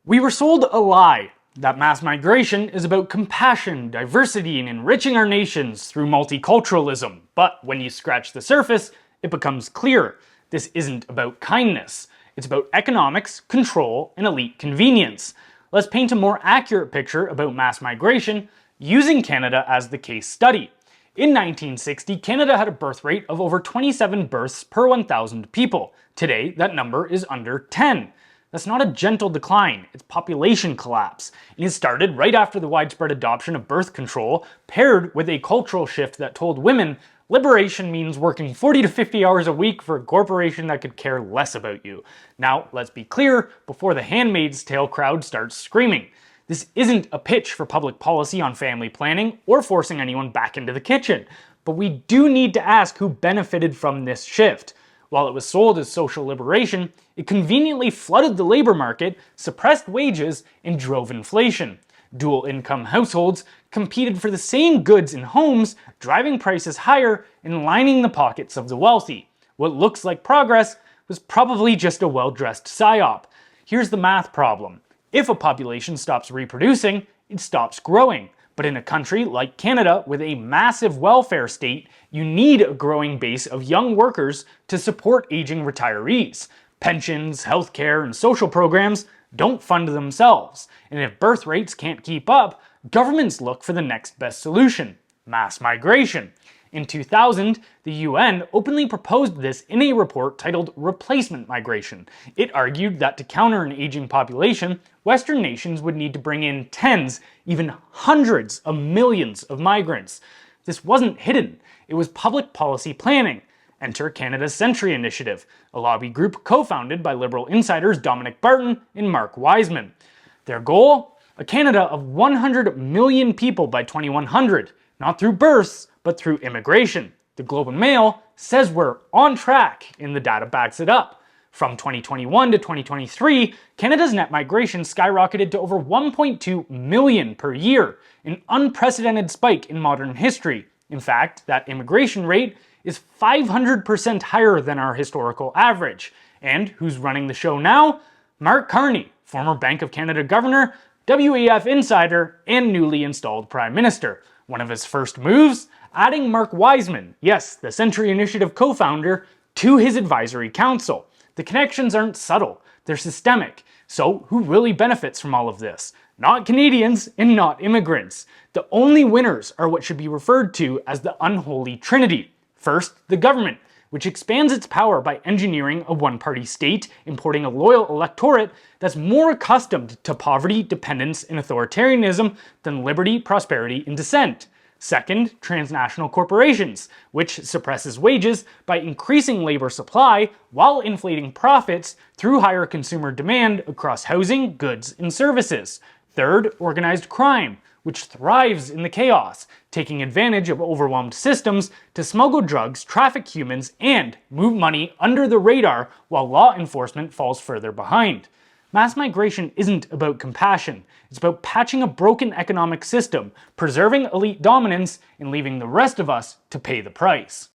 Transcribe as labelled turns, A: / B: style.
A: We were sold a lie that mass migration is about compassion, diversity, and enriching our nations through multiculturalism. But when you scratch the surface, it becomes clear this isn't about kindness. It's about economics, control, and elite convenience. Let's paint a more accurate picture about mass migration using Canada as the case study. In 1960, Canada had a birth rate of over 27 births per 1,000 people. Today, that number is under 10. That's not a gentle decline, it's population collapse. And it started right after the widespread adoption of birth control, paired with a cultural shift that told women liberation means working 40 to 50 hours a week for a corporation that could care less about you. Now, let's be clear before the Handmaid's Tale crowd starts screaming. This isn't a pitch for public policy on family planning or forcing anyone back into the kitchen. But we do need to ask who benefited from this shift. While it was sold as social liberation, it conveniently flooded the labor market, suppressed wages, and drove inflation. Dual-income households competed for the same goods in homes, driving prices higher and lining the pockets of the wealthy. What looks like progress was probably just a well-dressed psyop. Here's the math problem. If a population stops reproducing, it stops growing. But in a country like Canada with a massive welfare state, you need a growing base of young workers to support aging retirees. Pensions, healthcare, and social programs don't fund themselves. And if birth rates can't keep up, governments look for the next best solution: mass migration. In 2000, the UN openly proposed this in a report titled Replacement Migration. It argued that to counter an aging population, Western nations would need to bring in tens, even hundreds of millions of migrants. This wasn't hidden, it was public policy planning. Enter Canada's Century Initiative, a lobby group co-founded by Liberal insiders Dominic Barton and Mark Wiseman. Their goal? A Canada of 100 million people by 2100, not through births, but through immigration. The Globe and Mail says we're on track, and the data backs it up. From 2021 to 2023, Canada's net migration skyrocketed to over 1.2 million per year, an unprecedented spike in modern history. In fact, that immigration rate is 500% higher than our historical average. And who's running the show now? Mark Carney, former Bank of Canada governor, WEF insider, and newly installed Prime Minister. One of his first moves? Adding Mark Wiseman, yes, the Century Initiative co-founder, to his advisory council. The connections aren't subtle, they're systemic. So who really benefits from all of this? Not Canadians and not immigrants. The only winners are what should be referred to as the unholy trinity. First, the government, which expands its power by engineering a one-party state, importing a loyal electorate that's more accustomed to poverty, dependence, and authoritarianism than liberty, prosperity, and dissent. Second, transnational corporations, which suppresses wages by increasing labor supply while inflating profits through higher consumer demand across housing, goods, and services. Third, organized crime, which thrives in the chaos, taking advantage of overwhelmed systems to smuggle drugs, traffic humans, and move money under the radar while law enforcement falls further behind. Mass migration isn't about compassion, it's about patching a broken economic system, preserving elite dominance, and leaving the rest of us to pay the price.